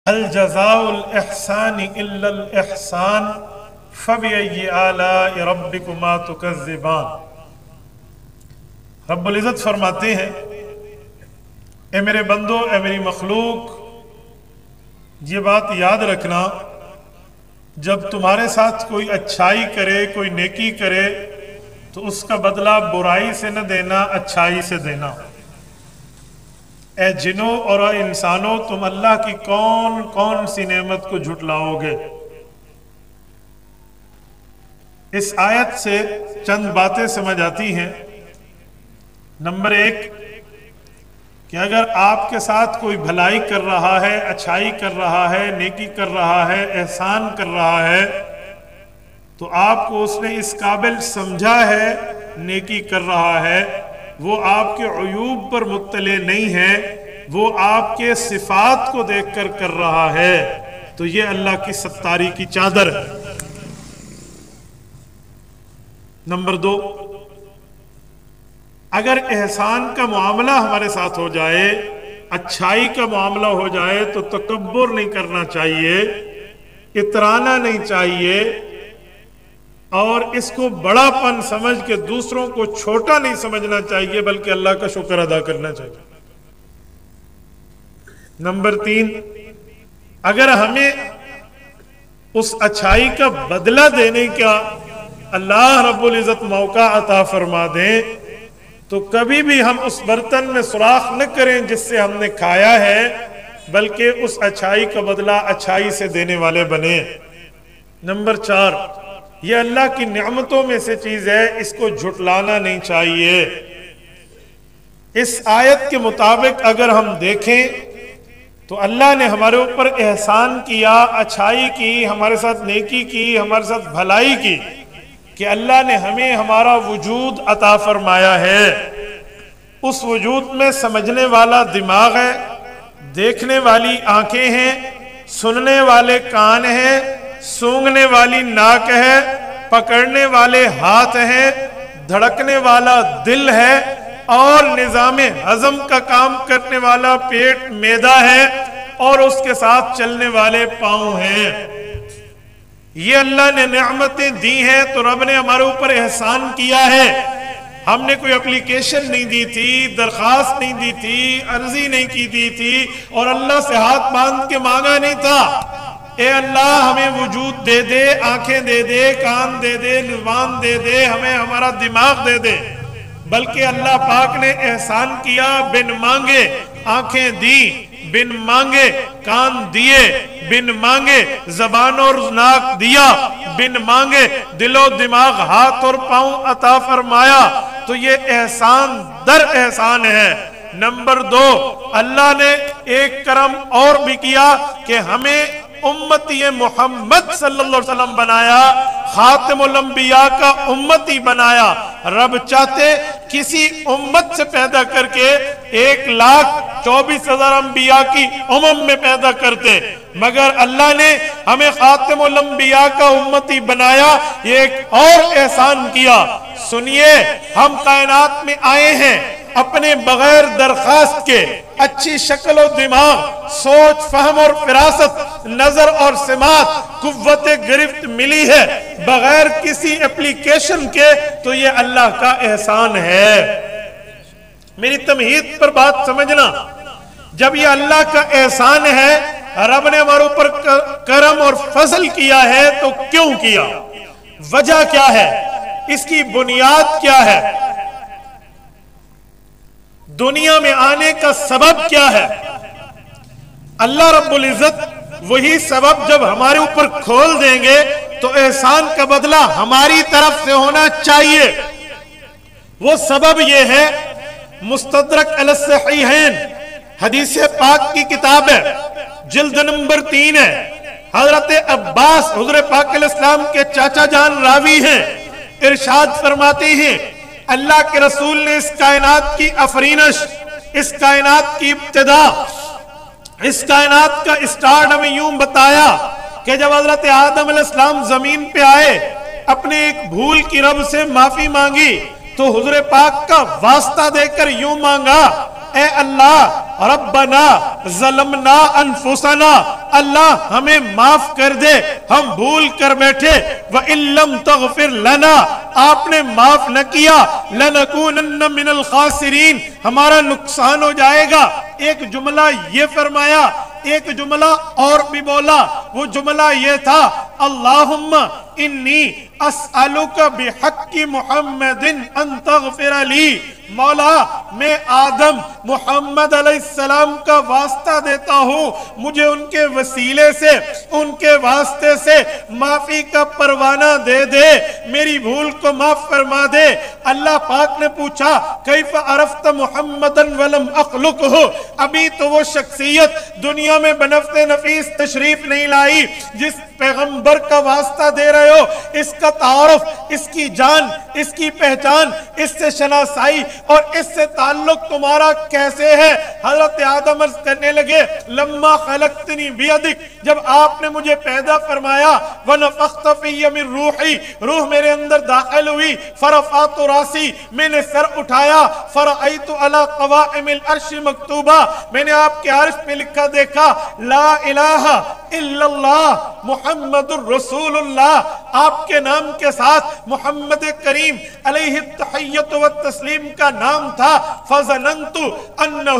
الجزاء الإحسان إلا الإحسان فبأي آلاء ربكما تكذبان۔ رب العزت فرماتے ہیں، اے میرے بندو، اے میری مخلوق، یہ بات یاد رکھنا، جب تمہارے ساتھ کوئی اچھائی کرے، کوئی نیکی کرے، تو اس کا بدلہ برائی سے نہ دینا، اچھائی سے دینا۔ اے جنوں اور اے انسانوں، تم اللہ کی کون کون سی نعمت کو جھٹلاؤ گے؟ اس آیت سے چند باتیں سمجھ آتی ہیں۔ نمبر 1 کہ اگر آپ کے ساتھ کوئی بھلائی کر رہا ہے، اچھائی کر رہا ہے، نیکی کر رہا ہے، احسان کر رہا ہے، تو آپ کو اس نے اس قابل سمجھا ہے، نیکی کر رہا ہے، وہ آپ کے عیوب پر مطلع نہیں ہے، وہ آپ کے صفات کو دیکھ کر رہا ہے، تو یہ اللہ کی ستاری کی چادر ہے۔ نمبر 2، اگر احسان کا معاملہ ہمارے ساتھ ہو جائے، اچھائی کا معاملہ ہو جائے، تو تکبر نہیں کرنا چاہیے، اترانا نہیں چاہیے، اور اس کو بڑا پن سمجھ کے دوسروں کو چھوٹا نہیں سمجھنا چاہیے، بلکہ اللہ کا شکر ادا کرنا چاہیے۔ نمبر 3، اگر ہمیں اس اچھائی کا بدلہ دینے کا اللہ رب العزت موقع عطا فرما دیں، تو کبھی بھی ہم اس برتن میں سوراخ نہ کریں جس سے ہم نے کھایا ہے، بلکہ اس اچھائی کا بدلہ اچھائی سے دینے والے بنیں۔ نمبر 4، یہ اللہ کی نعمتوں میں سے چیز ہے، اس کو جھٹلانا نہیں چاہیے۔ اس آیت کے مطابق اگر ہم دیکھیں تو اللہ نے ہمارے اوپر احسان کیا، اچھائی کی، ہمارے ساتھ نیکی کی، ہمارے ساتھ بھلائی کی، کہ اللہ نے ہمیں ہمارا وجود عطا فرمایا ہے۔ اس وجود میں سمجھنے والا دماغ ہے، دیکھنے والی آنکھیں ہیں، سننے والے کان ہیں، سونگھنے والی ناک ہے، پکڑنے والے ہاتھ ہیں، دھڑکنے والا دل ہے، اور نظام ہضم کا کام کرنے والا پیٹ معدہ ہے، اور اس کے ساتھ چلنے والے پاؤں ہیں۔ یہ اللہ نے نعمتیں دی ہیں، تو رب نے ہمارے اوپر احسان کیا ہے۔ ہم نے کوئی اپلیکیشن نہیں دی تھی، درخواست نہیں دی تھی، عرضی نہیں کی دی تھی، اور اللہ سے ہاتھ باندھ کے مانگا نہیں تھا، اے اللہ ہمیں وجود دے دے، آنکھیں دے دے، کان دے دے، زبان دے دے، ہمیں ہمارا دماغ دے دے، بلکہ اللہ پاک نے احسان کیا، بن مانگے آنکھیں دی، بن مانگے کان دیے، بن مانگے زبان اور ناک دیا، بن مانگے دل و دماغ، ہاتھ اور پاؤں عطا فرمایا، تو یہ احسان در احسان ہے۔ نمبر 2، اللہ نے ایک کرم اور بھی کیا کہ ہمیں امتی محمد صلی اللہ علیہ وسلم بنایا، خاتم الانبیاء کا امتی بنایا۔ رب چاہتے کسی امت سے پیدا کر کے 1,24,000 انبیاء کی میں پیدا کرتے، مگر اللہ نے ہمیں خاتم الانبیاء کا امتی بنایا، یہ ایک اور احسان کیا۔ سنیے، ہم کائنات میں آئے ہیں اپنے بغیر درخواست کے، اچھی شکل و دماغ، سوچ، فہم اور فراست، نظر اور سماعت، قوت گرفت ملی ہے بغیر کسی اپلیکیشن کے، تو یہ اللہ کا احسان ہے۔ میری تمہید پر بات سمجھنا، جب یہ اللہ کا احسان ہے، رب نے ہمارے اوپر کرم اور فضل کیا ہے، تو کیوں کیا؟ وجہ کیا ہے؟ اس کی بنیاد کیا ہے؟ دنیا میں آنے کا سبب کیا ہے؟ اللہ رب العزت وہی سبب جب ہمارے اوپر کھول دیں گے، تو احسان کا بدلہ ہماری طرف سے ہونا چاہیے۔ وہ سبب یہ ہے، مستدرک علی الصحیحین، حدیث پاک کی کتاب ہے، جلد نمبر 3 ہے۔ حضرت عباس حضور پاک علیہ السلام کے چاچا جان راوی ہیں، ارشاد فرماتے ہیں، اللہ کے رسول نے اس کائنات کی افرینش، اس کائنات کی ابتدا، اس کائنات کا اسٹارٹ ہمیں یوں بتایا کہ جب حضرت آدم علیہ السلام زمین پہ آئے، اپنے ایک بھول کی رب سے معافی مانگی، تو حضور پاک کا واسطہ دے کر یوں مانگا اے اللہ ربنا ظلمنا انفسنا، اللہ ہمیں معاف کر دے، ہم بھول کر بیٹھے، وَإِن لَّمْ تَغْفِرْ لَنَا، آپ نے معاف نہ کیا، لَنَكُونَنَّ مِنَ الْخَاسِرِينَ، ہمارا نقصان ہو جائے گا۔ ایک جملہ یہ فرمایا، ایک جملہ اور بھی بولا، وہ جملہ یہ تھا اللہم انی اسألک بحق محمد ان تغفر لی، مولا میں آدم محمد علیہ السلام کا واسطہ دیتا ہوں، مجھے ان کے وسیلے سے، ان کے واسطے سے معافی کا پروانہ دے دے، میری بھول کو معاف فرما دے۔ اللہ پاک نے پوچھا کیف عرفت محمدن ولم اخلقہ، ابھی تو وہ شخصیت دنیا میں بنفس نفیس تشریف نہیں لائی جس پیغمبر کا واسطہ دے رہے ہو، اس کا تعارف، اس کی جان، اس کی پہچان، اس سے شناسائی اور اس سے تعلق تمہارا کیسے ہے؟ حضرت آدم عرض کرنے لگے لما خلقتنی بیدک، جب آپ نے مجھے پیدا فرمایا، ونفخت فی من روحی، روح میرے اندر داخل ہوئی، فرفعت راسی، میں نے سر اٹھایا، فرأیت علی قوائم العرش مکتوبہ، میں نے آپ کے عرش پہ لکھا دیکھا لا الہ الا اللہ محمد الرسول اللہ، آپ کے نام کے ساتھ محمد کریم علیہ التحیت والتسلیم کا نام تھا، فظننت انہ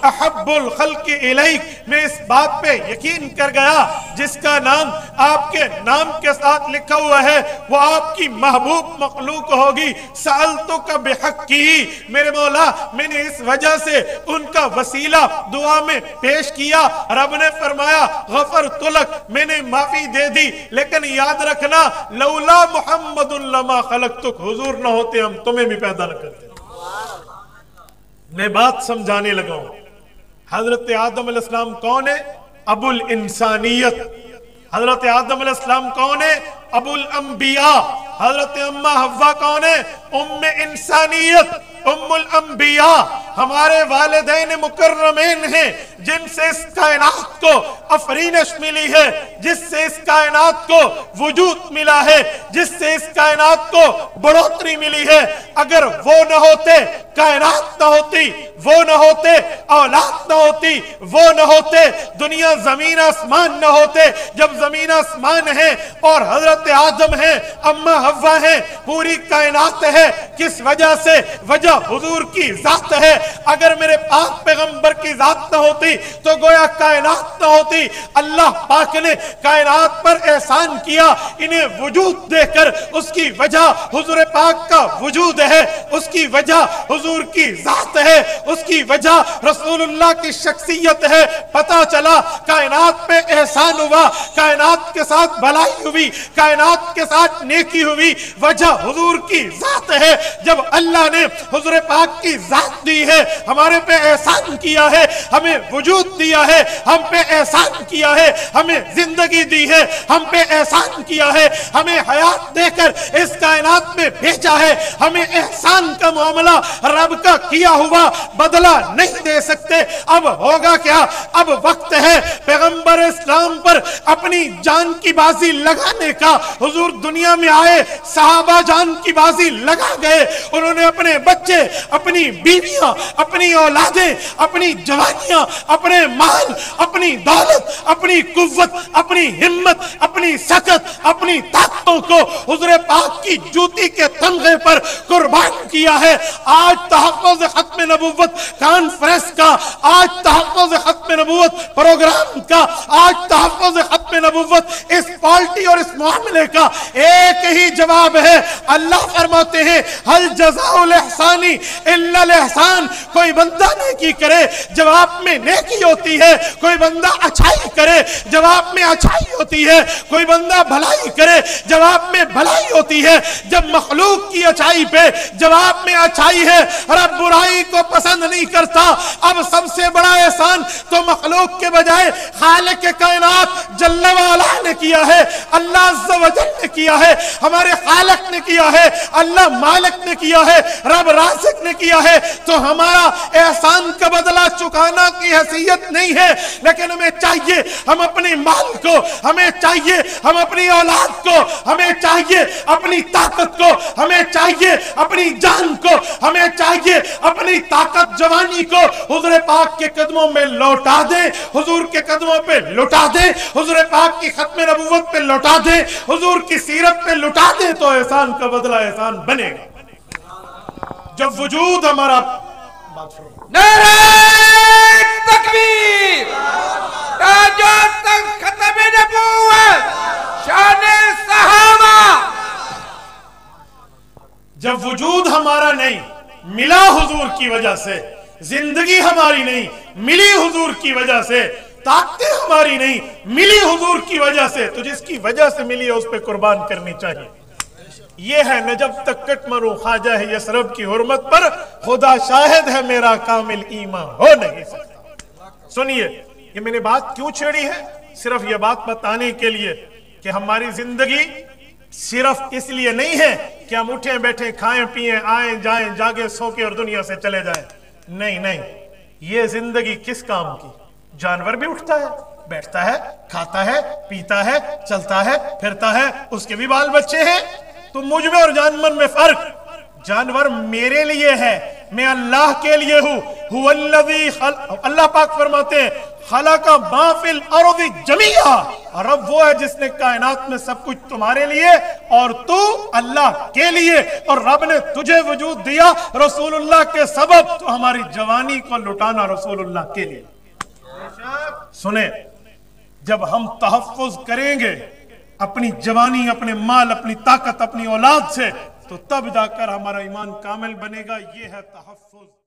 احب الخلق الیک، میں اس بات پہ یقین کر گیا جس کا نام آپ کے نام کے ساتھ لکھا ہوا ہے وہ آپ کی محبوب مخلوق ہوگی، سألتک بحقی، میرے مولا میں نے اس وجہ سے ان کا وسیلہ دعا میں پیش کیا، رب نے فرمایا غفرت لک، میں نے معافی دے دی، لیکن یاد رکھنا لولا محمد لما خلقتک، حضور نہ ہوتے ہم تمہیں بھی پیدا نہ کرتے۔ میں بات سمجھانے لگا ہوں، حضرت آدم علیہ السلام کون ہے؟ ابو الانسانیت۔ حضرت آدم علیہ السلام کون ہے؟ ابو الانبیاء۔ حضرت اماں حوا کون ہے؟ ام انسانیت، ام الانبیاء، ہمارے والدین مکرمین ہیں جن سے اس کائنات کو افرینش ملی ہے، جس سے اس کائنات کو وجود ملا ہے، جس سے اس کائنات کو بڑھوتری ملی ہے۔ اگر وہ نہ ہوتے کائنات نہ ہوتی، وہ نہ ہوتے اولاد نہ ہوتی، وہ نہ ہوتے دنیا زمین آسمان نہ ہوتے۔ جب زمین آسمان ہے اور حضرت آدم ہیں، اماں حوا ہیں، پوری کائنات ہے، کس وجہ سے؟ وجہ حضور کی ذات ہے۔ اگر میرے پاک پیغمبر کی ذات نہ ہوتی تو گویا کائنات نہ ہوتی۔ اللہ پاک نے کائنات پر احسان کیا انہیں وجود دے کر، اس کی وجہ حضور پاک کا وجود ہے، اس کی وجہ حضور کی ذات ہے، اس کی وجہ رسول اللہ کی شخصیت ہے۔ پتہ چلا کائنات پہ احسان ہوا، کائنات کے ساتھ بھلائی ہوئی، کائنات کے ساتھ نیکی ہوئی، وجہ حضور کی ذات ہے۔ جب اللہ نے حضور پاک کی ذات دی ہے، ہمارے پہ احسان کیا ہے، ہمیں وجود دیا ہے، ہم پہ احسان کیا ہے، ہمیں زندگی دی ہے، ہم پہ احسان کیا ہے، ہمیں حیات دے کر اس کائنات میں بھیجا ہے، ہمیں احسان کا معاملہ رب کا کیا ہوا بدلہ نہیں دے سکتے۔ اب ہوگا کیا؟ اب وقت ہے پیغمبر اسلام پر اپنی جان کی بازی لگانے کا۔ حضور دنیا میں آئے، صحابہ جان کی بازی لگا گئے، انہوں نے اپنے بچے، اپنی بیویاں، اپنی اولادیں، اپنی جوانیاں، اپنے مال، اپنی دولت، اپنی قوت، اپنی ہمت، اپنی سکت، اپنی طاقتوں کو حضور پاک کی جوتی کے تمغے پر قربان کیا ہے۔ آج تحفظ ختم نبوت کانفرنس کا، آج تحفظ ختم نبوت پروگرام کا، آج تحفظ ختم نبوت اس پالٹی اور اس معاملے کا ایک ہی جواب ہے۔ اللہ فرماتے ہیں حل جزاء الاحسان الا الاحسان، کوئی بندہ نیکی کرے جواب میں نیکی ہوتی ہے، کوئی بندہ اچھائی کرے جواب میں اچھائی ہوتی ہے، کوئی بندہ بھلائی کرے جواب میں بھلائی ہوتی ہے۔ جب مخلوق کی اچھائی پہ جواب میں اچھائی ہے، رب برائی کو پسند نہیں کرتا۔ اب سب سے بڑا احسان تو مخلوق کے بجائے خالق کائنات جل وعلا نے کیا ہے، اللہ عز و جل نے کیا ہے، ہمارے خالق نے کیا ہے، اللہ مالک نے کیا ہے، رب رازق نے کیا ہے۔ تو ہمارا احسان کا بدلہ چکانا کی حیثیت نہیں ہے، لیکن ہمیں چاہیے ہم اپنے مال کو، ہمیں چاہیے ہم اپنی اولاد کو، ہمیں چاہیے اپنی طاقت کو، ہمیں چاہیے اپنی جان کو، ہمیں چاہیے اپنی طاقت جوانی کو حضور پاک کے قدموں میں لوٹا دیں، حضور کے قدموں پہ لوٹا دیں، حضور پاک کی ختم نبوت پہ لوٹا دیں، حضور کی سیرت پہ لوٹا دیں، تو احسان کا بدلہ احسان بنے گا۔ جب وجود ہمارا نعرہ تکبیر، تاج و تخت ختم نبوت، شان صحابہ۔ جب وجود ہمارا نہیں ملا حضور کی وجہ سے، زندگی ہماری نہیں ملی حضور کی وجہ سے، طاقتیں ہماری نہیں ملی حضور کی وجہ سے، تو جس کی وجہ سے ملی ہے اس پہ قربان کرنی چاہیے۔ یہ ہے نجب تک کٹ مروں خواجہ ہے یسرب کی حرمت پر، خدا شاہد ہے میرا کامل ایمان ہو نہیں سکتا۔ سنیے، یہ میں نے بات کیوں چھیڑی ہے؟ صرف یہ بات بتانے کے لیے کہ ہماری زندگی صرف اس لیے نہیں ہے کہ ہم اٹھیں بیٹھیں کھائیں پیئیں آئیں جائیں جاگیں سوکیں اور دنیا سے چلے جائیں، نہیں نہیں، یہ زندگی کس کام کی؟ جانور بھی اٹھتا ہے بیٹھتا ہے کھاتا ہے پیتا ہے چلتا ہے پھرتا ہے، اس کے بھی بال بچے ہیں۔ تو مجھ میں اور جانور میں فرق، جانور میرے لیے ہے، میں اللہ کے لیے ہوں۔ هو الذی اللہ پاک فرماتے ہیں خلق ما فی الارض جمیعا، رب وہ ہے جس نے کائنات میں سب کچھ تمہارے لیے اور تو اللہ کے لیے، اور رب نے تجھے وجود دیا رسول اللہ کے سبب، تو ہماری جوانی کو لٹانا رسول اللہ کے لیے۔ سنیں، جب ہم تحفظ کریں گے اپنی جوانی، اپنے مال، اپنی طاقت، اپنی اولاد سے، تو تب جا کر ہمارا ایمان کامل بنے گا۔ یہ ہے تحفظ۔